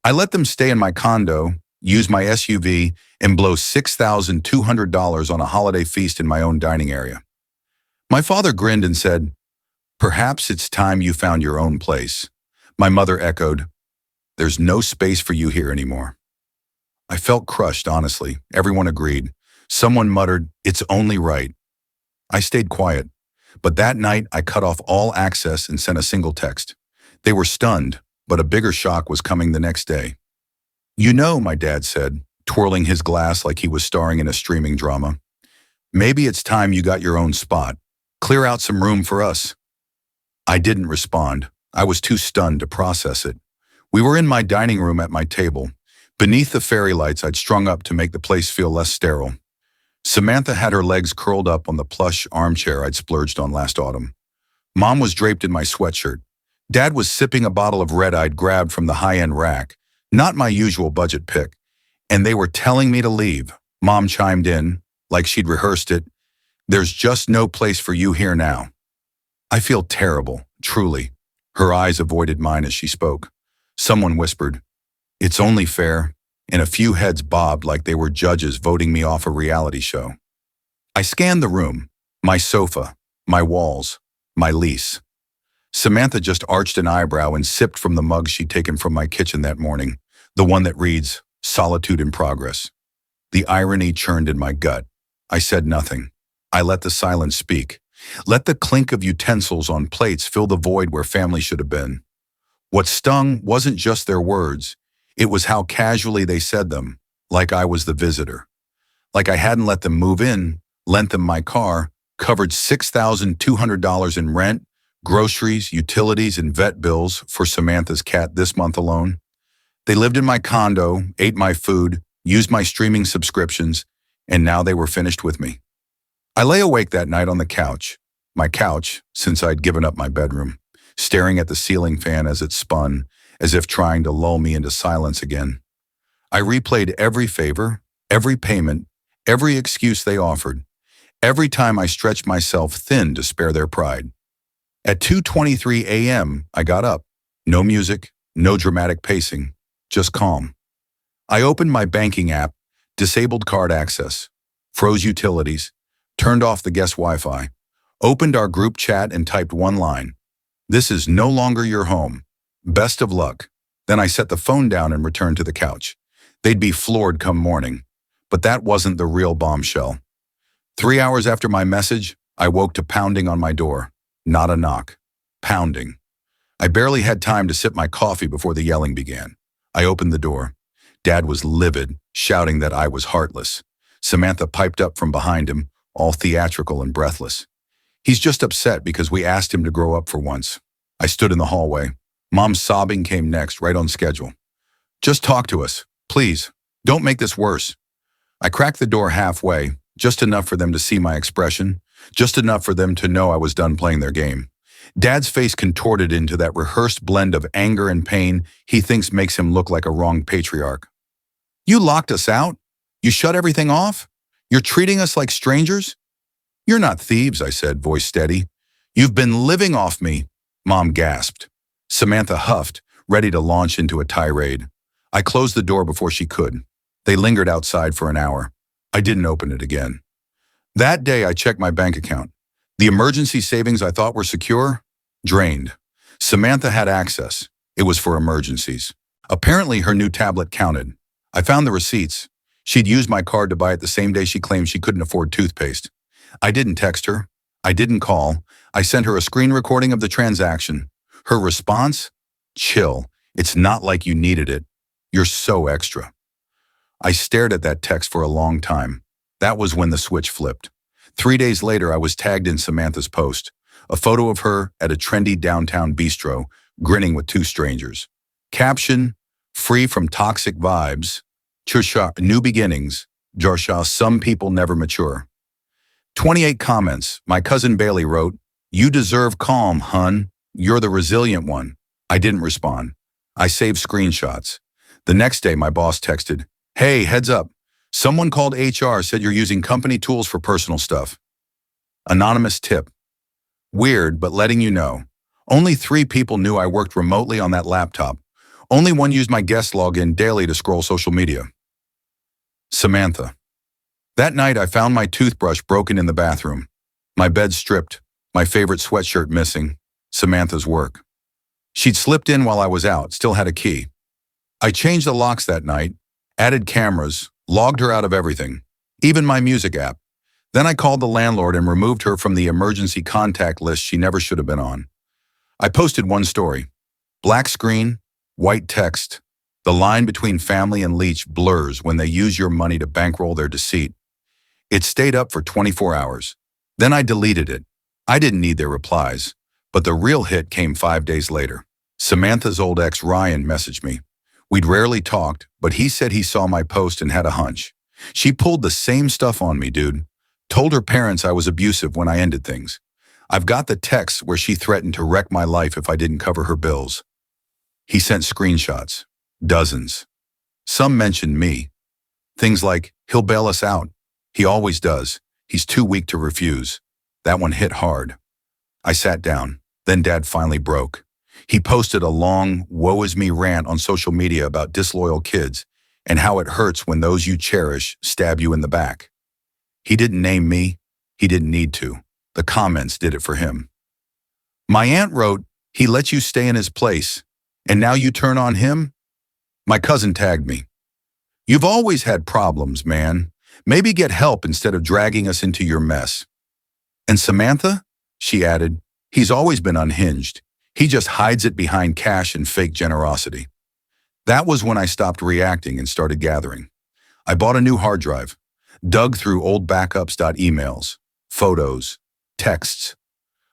I let them stay in my condo, use my SUV, and blow $6,200 on a holiday feast in my own dining area. My father grinned and said, "Perhaps it's time you found your own place." My mother echoed, "There's no space for you here anymore." I felt crushed, honestly. Everyone agreed. Someone muttered, "It's only right." I stayed quiet, but that night I cut off all access and sent a single text. They were stunned, but a bigger shock was coming the next day. "You know," my dad said, twirling his glass like he was starring in a streaming drama, "maybe it's time you got your own spot. Clear out some room for us." I didn't respond. I was too stunned to process it. We were in my dining room at my table, beneath the fairy lights I'd strung up to make the place feel less sterile. Samantha had her legs curled up on the plush armchair I'd splurged on last autumn. Mom was draped in my sweatshirt. Dad was sipping a bottle of red I'd grabbed from the high-end rack, not my usual budget pick, and they were telling me to leave. Mom chimed in, like she'd rehearsed it, "There's just no place for you here now." I feel terrible, truly. Her eyes avoided mine as she spoke. Someone whispered, "It's only fair," and a few heads bobbed like they were judges voting me off a reality show. I scanned the room, my sofa, my walls, my lease. Samantha just arched an eyebrow and sipped from the mug she'd taken from my kitchen that morning, the one that reads, "Solitude in Progress." The irony churned in my gut. I said nothing. I let the silence speak. Let the clink of utensils on plates fill the void where family should have been. What stung wasn't just their words. It was how casually they said them, like I was the visitor. Like I hadn't let them move in, lent them my car, covered $6,200 in rent, groceries, utilities, and vet bills for Samantha's cat this month alone. They lived in my condo, ate my food, used my streaming subscriptions, and now they were finished with me. I lay awake that night on the couch, my couch, since I'd given up my bedroom, staring at the ceiling fan as it spun, as if trying to lull me into silence again. I replayed every favor, every payment, every excuse they offered, every time I stretched myself thin to spare their pride. At 2:23 a.m., I got up. No music, no dramatic pacing, just calm. I opened my banking app, disabled card access, froze utilities, turned off the guest Wi-Fi, opened our group chat and typed one line, "This is no longer your home. Best of luck." Then I set the phone down and returned to the couch. They'd be floored come morning, but that wasn't the real bombshell. 3 hours after my message, I woke to pounding on my door. Not a knock. Pounding. I barely had time to sip my coffee before the yelling began. I opened the door. Dad was livid, shouting that I was heartless. Samantha piped up from behind him, all theatrical and breathless. "He's just upset because we asked him to grow up for once." I stood in the hallway. Mom's sobbing came next, right on schedule. "Just talk to us, please. Don't make this worse." I cracked the door halfway, just enough for them to see my expression, just enough for them to know I was done playing their game. Dad's face contorted into that rehearsed blend of anger and pain he thinks makes him look like a wronged patriarch. "You locked us out? You shut everything off? You're treating us like strangers?" "You're not thieves," I said, voice steady. "You've been living off me," Mom gasped. Samantha huffed, ready to launch into a tirade. I closed the door before she could. They lingered outside for an hour. I didn't open it again. That day I checked my bank account. The emergency savings I thought were secure? Drained. Samantha had access. It was for emergencies. Apparently her new tablet counted. I found the receipts. She'd used my card to buy it the same day she claimed she couldn't afford toothpaste. I didn't text her. I didn't call. I sent her a screen recording of the transaction. Her response? "Chill. It's not like you needed it. You're so extra." I stared at that text for a long time. That was when the switch flipped. 3 days later, I was tagged in Samantha's post. A photo of her at a trendy downtown bistro, grinning with 2 strangers. Caption, "Free from toxic vibes. Chusha, new beginnings. Jarsha, some people never mature." 28 comments. My cousin Bailey wrote, "You deserve calm, hun. You're the resilient one." I didn't respond. I saved screenshots. The next day, my boss texted, "Hey, heads up. Someone called HR said you're using company tools for personal stuff." Anonymous tip. Weird, but letting you know. Only 3 people knew I worked remotely on that laptop. Only one used my guest login daily to scroll social media. Samantha. That night, I found my toothbrush broken in the bathroom. My bed stripped, my favorite sweatshirt missing, Samantha's work. She'd slipped in while I was out, still had a key. I changed the locks that night, added cameras, logged her out of everything, even my music app. Then I called the landlord and removed her from the emergency contact list she never should have been on. I posted one story. Black screen, white text. The line between family and leech blurs when they use your money to bankroll their deceit. It stayed up for 24 hours. Then I deleted it. I didn't need their replies, but the real hit came 5 days later. Samantha's old ex Ryan messaged me. We'd rarely talked, but he said he saw my post and had a hunch. She pulled the same stuff on me, dude. Told her parents I was abusive when I ended things. I've got the texts where she threatened to wreck my life if I didn't cover her bills. He sent screenshots. Dozens. Some mentioned me. Things like, he'll bail us out. He always does. He's too weak to refuse. That one hit hard. I sat down. Then Dad finally broke. He posted a long, woe is me rant on social media about disloyal kids and how it hurts when those you cherish stab you in the back. He didn't name me. He didn't need to. The comments did it for him. My aunt wrote, he let you stay in his place, and now you turn on him? My cousin tagged me. You've always had problems, man. Maybe get help instead of dragging us into your mess. And Samantha? She added, he's always been unhinged. He just hides it behind cash and fake generosity. That was when I stopped reacting and started gathering. I bought a new hard drive, dug through old backups, emails, photos, texts.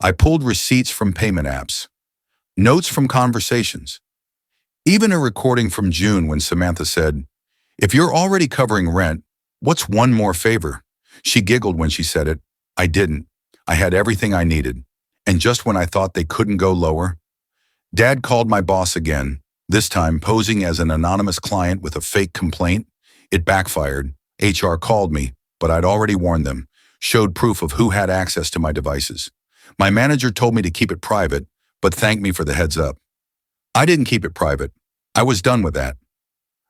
I pulled receipts from payment apps, notes from conversations, even a recording from June when Samantha said, if you're already covering rent, what's one more favor? She giggled when she said it. I didn't. I had everything I needed. And just when I thought they couldn't go lower, Dad called my boss again, this time posing as an anonymous client with a fake complaint. It backfired. HR called me, but I'd already warned them, showed proof of who had access to my devices. My manager told me to keep it private, but thanked me for the heads up. I didn't keep it private. I was done with that.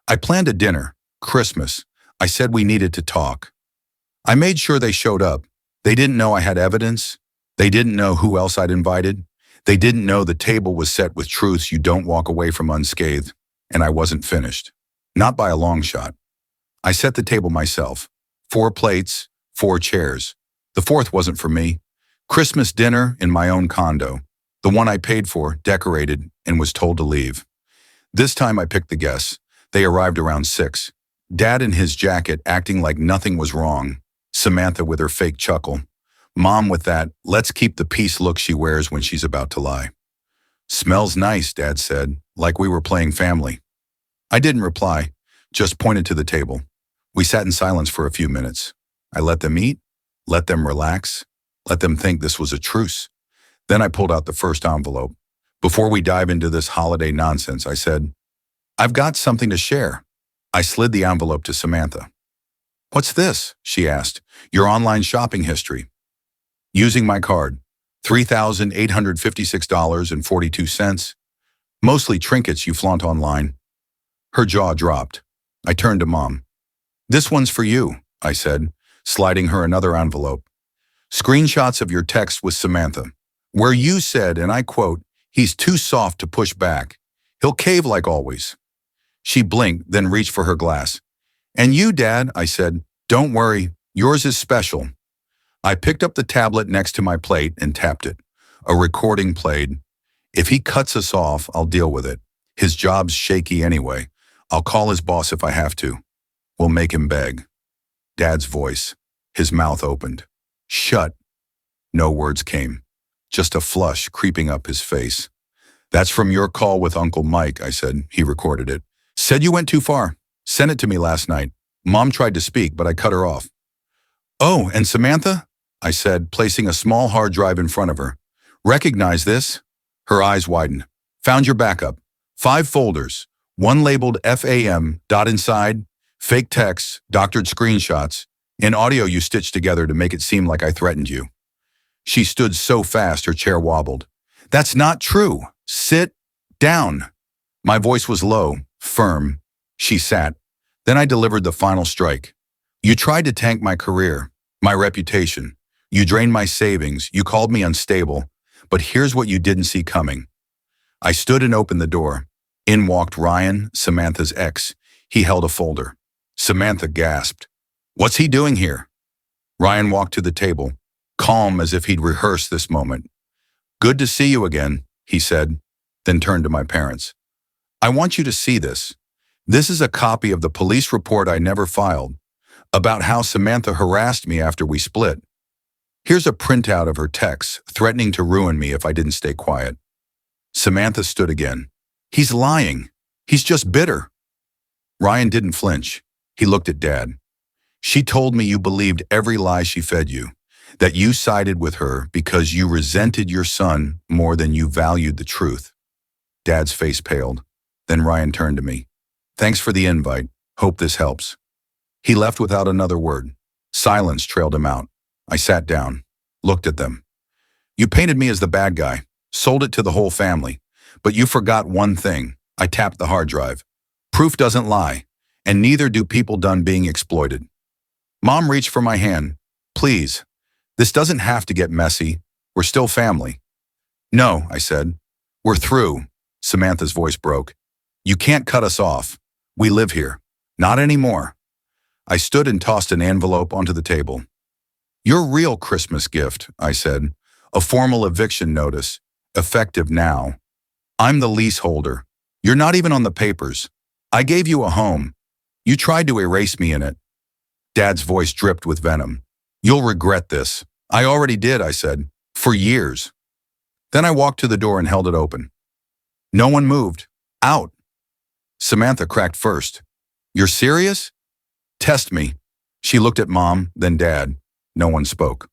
I planned a dinner, Christmas. I said we needed to talk. I made sure they showed up. They didn't know I had evidence. They didn't know who else I'd invited. They didn't know the table was set with truths you don't walk away from unscathed, and I wasn't finished. Not by a long shot. I set the table myself. 4 plates, 4 chairs. The 4th wasn't for me. Christmas dinner in my own condo. The one I paid for, decorated, and was told to leave. This time I picked the guests. They arrived around 6. Dad in his jacket acting like nothing was wrong. Samantha with her fake chuckle. Mom with that, let's keep the peace look she wears when she's about to lie. Smells nice, Dad said, like we were playing family. I didn't reply, just pointed to the table. We sat in silence for a few minutes. I let them eat, let them relax, let them think this was a truce. Then I pulled out the first envelope. Before we dive into this holiday nonsense, I said, I've got something to share. I slid the envelope to Samantha. What's this? She asked. Your online shopping history. Using my card, $3,856.42. Mostly trinkets you flaunt online. Her jaw dropped. I turned to Mom. This one's for you, I said, sliding her another envelope. Screenshots of your text with Samantha, where you said, and I quote, he's too soft to push back. He'll cave like always. She blinked, then reached for her glass. And you, Dad, I said, don't worry, yours is special. I picked up the tablet next to my plate and tapped it. A recording played. If he cuts us off, I'll deal with it. His job's shaky anyway. I'll call his boss if I have to. We'll make him beg. Dad's voice. His mouth opened. Shut. No words came. Just a flush creeping up his face. That's from your call with Uncle Mike, I said. He recorded it. Said you went too far. Sent it to me last night. Mom tried to speak, but I cut her off. Oh, and Samantha? I said, placing a small hard drive in front of her. Recognize this? Her eyes widened. Found your backup. 5 folders. One labeled FAM, dot inside, fake texts, doctored screenshots, and audio you stitched together to make it seem like I threatened you. She stood so fast her chair wobbled. That's not true. Sit down. My voice was low, firm. She sat. Then I delivered the final strike. You tried to tank my career, my reputation. You drained my savings. You called me unstable. But here's what you didn't see coming. I stood and opened the door. In walked Ryan, Samantha's ex. He held a folder. Samantha gasped. What's he doing here? Ryan walked to the table, calm as if he'd rehearsed this moment. Good to see you again, he said, then turned to my parents. I want you to see this. This is a copy of the police report I never filed, about how Samantha harassed me after we split. Here's a printout of her texts, threatening to ruin me if I didn't stay quiet. Samantha stood again. He's lying. He's just bitter. Ryan didn't flinch. He looked at Dad. She told me you believed every lie she fed you, that you sided with her because you resented your son more than you valued the truth. Dad's face paled. Then Ryan turned to me. Thanks for the invite. Hope this helps. He left without another word. Silence trailed him out. I sat down, looked at them. You painted me as the bad guy, sold it to the whole family, but you forgot one thing. I tapped the hard drive. Proof doesn't lie, and neither do people done being exploited. Mom reached for my hand. Please, this doesn't have to get messy. We're still family. No, I said. We're through. Samantha's voice broke. You can't cut us off. We live here. Not anymore. I stood and tossed an envelope onto the table. Your real Christmas gift, I said. A formal eviction notice, effective now. I'm the leaseholder. You're not even on the papers. I gave you a home. You tried to erase me in it. Dad's voice dripped with venom. You'll regret this. I already did, I said. For years. Then I walked to the door and held it open. No one moved. Out. Samantha cracked first. You're serious? Test me. She looked at Mom, then Dad. No one spoke.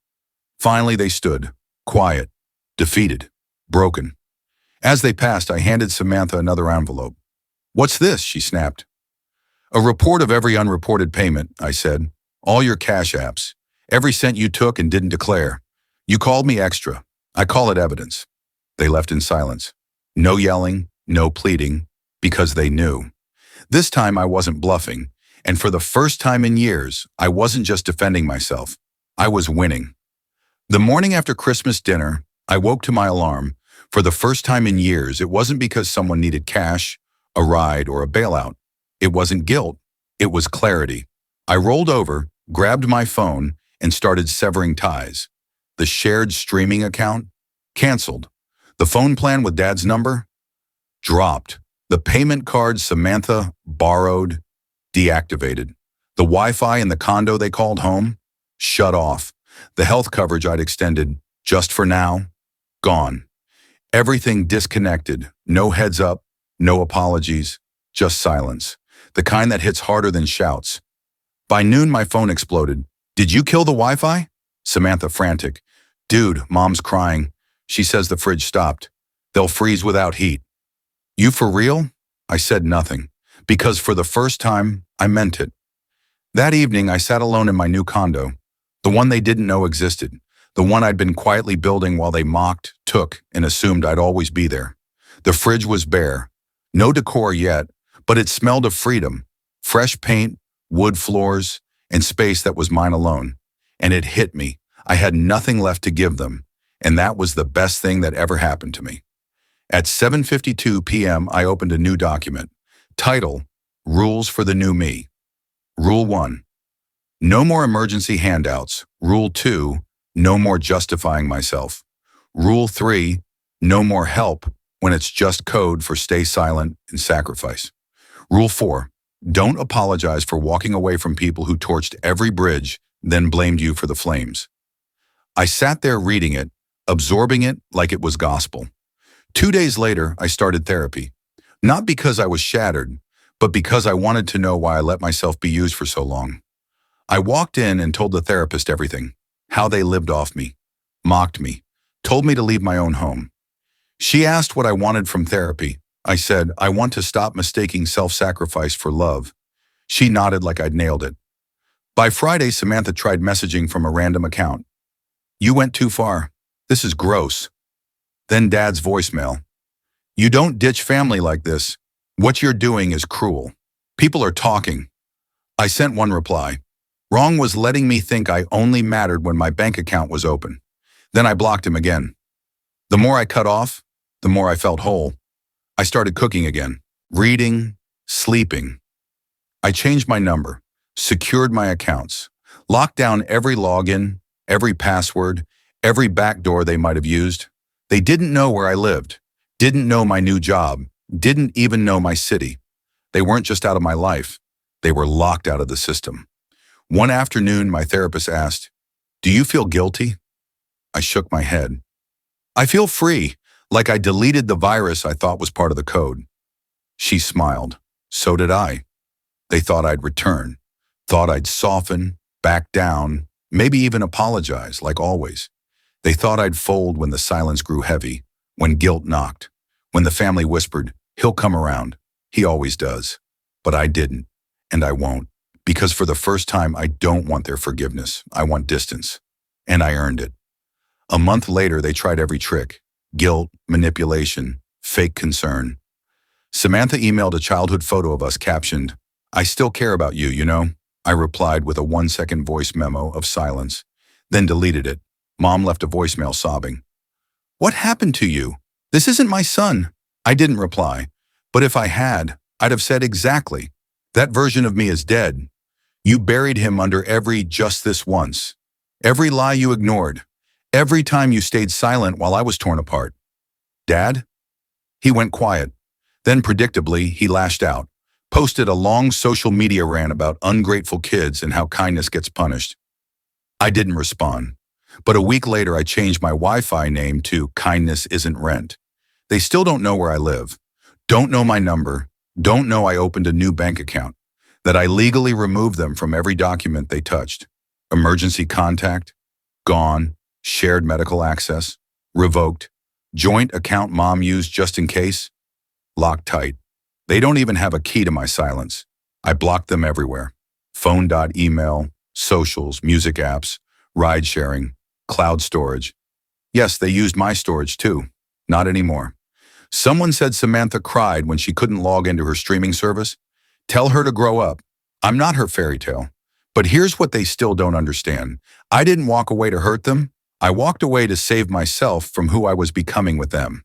Finally, they stood, quiet, defeated, broken. As they passed, I handed Samantha another envelope. What's this? She snapped. A report of every unreported payment, I said. All your cash apps. Every cent you took and didn't declare. You called me extra. I call it evidence. They left in silence. No yelling, no pleading, because they knew. This time I wasn't bluffing, and for the first time in years, I wasn't just defending myself. I was winning. The morning after Christmas dinner, I woke to my alarm. For the first time in years, it wasn't because someone needed cash, a ride, or a bailout. It wasn't guilt. It was clarity. I rolled over, grabbed my phone, and started severing ties. The shared streaming account? Canceled. The phone plan with Dad's number? Dropped. The payment card Samantha borrowed? Deactivated. The Wi-Fi in the condo they called home? Shut off. The health coverage I'd extended, just for now? Gone. Everything disconnected. No heads up, no apologies, just silence. The kind that hits harder than shouts. By noon, my phone exploded. Did you kill the Wi-Fi? Samantha frantic. Dude, Mom's crying. She says the fridge stopped. They'll freeze without heat. You for real? I said nothing, because for the first time, I meant it. That evening, I sat alone in my new condo, the one they didn't know existed, the one I'd been quietly building while they mocked, took, and assumed I'd always be there. The fridge was bare. No decor yet, but it smelled of freedom, fresh paint, wood floors, and space that was mine alone. And it hit me. I had nothing left to give them, and that was the best thing that ever happened to me. At 7:52 p.m., I opened a new document. Title, Rules for the New Me. Rule 1. No more emergency handouts. Rule 2. No more justifying myself. Rule 3. No more help when it's just code for stay silent and sacrifice. Rule 4. Don't apologize for walking away from people who torched every bridge, then blamed you for the flames. I sat there reading it, absorbing it like it was gospel. 2 days later, I started therapy. Not because I was shattered, but because I wanted to know why I let myself be used for so long. I walked in and told the therapist everything, how they lived off me, mocked me, told me to leave my own home. She asked what I wanted from therapy. I said, I want to stop mistaking self-sacrifice for love. She nodded like I'd nailed it. By Friday, Samantha tried messaging from a random account. You went too far. This is gross. Then Dad's voicemail. You don't ditch family like this. What you're doing is cruel. People are talking. I sent one reply. Wrong was letting me think I only mattered when my bank account was open. Then I blocked him again. The more I cut off, the more I felt whole. I started cooking again, reading, sleeping. I changed my number, secured my accounts, locked down every login, every password, every backdoor they might have used. They didn't know where I lived, didn't know my new job, didn't even know my city. They weren't just out of my life. They were locked out of the system. One afternoon, my therapist asked, "Do you feel guilty?" I shook my head. "I feel free, like I deleted the virus I thought was part of the code." She smiled. So did I. They thought I'd return, thought I'd soften, back down, maybe even apologize, like always. They thought I'd fold when the silence grew heavy, when guilt knocked, when the family whispered, "He'll come around. He always does." But I didn't, and I won't, because for the first time, I don't want their forgiveness. I want distance, and I earned it. A month later, they tried every trick: guilt, manipulation, fake concern. Samantha emailed a childhood photo of us captioned, "I still care about you, you know?" I replied with a 1-second voice memo of silence, then deleted it. Mom left a voicemail sobbing. "What happened to you? This isn't my son." I didn't reply, but if I had, I'd have said exactly. That version of me is dead. You buried him under every "just this once," every lie you ignored, every time you stayed silent while I was torn apart. "Dad?" He went quiet. Then, predictably, he lashed out, posted a long social media rant about ungrateful kids and how kindness gets punished. I didn't respond, but a week later I changed my Wi-Fi name to "Kindness Isn't Rent." They still don't know where I live, don't know my number, don't know I opened a new bank account, that I legally removed them from every document they touched. Emergency contact, gone, shared medical access, revoked, joint account mom used just in case, locked tight. They don't even have a key to my silence. I blocked them everywhere. Phone.email, socials, music apps, ride sharing, cloud storage. Yes, they used my storage too. Not anymore. Someone said Samantha cried when she couldn't log into her streaming service. Tell her to grow up. I'm not her fairy tale. But here's what they still don't understand. I didn't walk away to hurt them. I walked away to save myself from who I was becoming with them.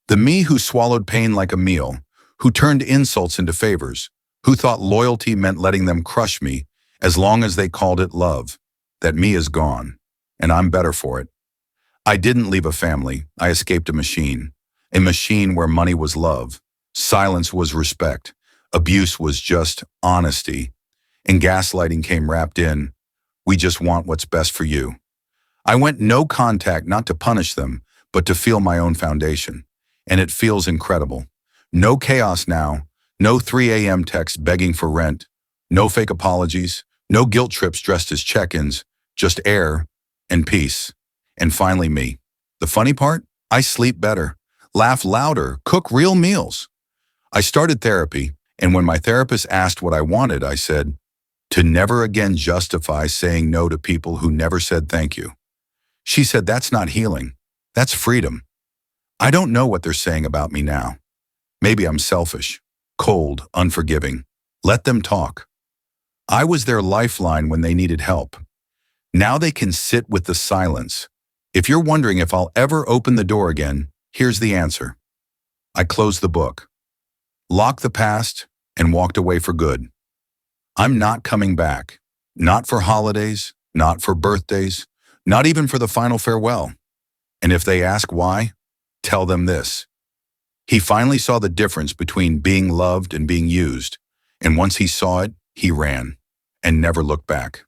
The me who swallowed pain like a meal, who turned insults into favors, who thought loyalty meant letting them crush me as long as they called it love. That me is gone, and I'm better for it. I didn't leave a family. I escaped a machine where money was love, silence was respect, abuse was just honesty, and gaslighting came wrapped in, "We just want what's best for you." I went no contact not to punish them, but to feel my own foundation. And it feels incredible. No chaos now, no 3 a.m. texts begging for rent, no fake apologies, no guilt trips dressed as check-ins, just air and peace. And finally me. The funny part? I sleep better, laugh louder, cook real meals. I started therapy, and when my therapist asked what I wanted, I said, to never again justify saying no to people who never said thank you. She said, "That's not healing, that's freedom." I don't know what they're saying about me now. Maybe I'm selfish, cold, unforgiving. Let them talk. I was their lifeline when they needed help. Now they can sit with the silence. If you're wondering if I'll ever open the door again, here's the answer. I closed the book, locked the past, and walked away for good. I'm not coming back. Not for holidays, not for birthdays, not even for the final farewell. And if they ask why, tell them this. He finally saw the difference between being loved and being used, and once he saw it, he ran and never looked back.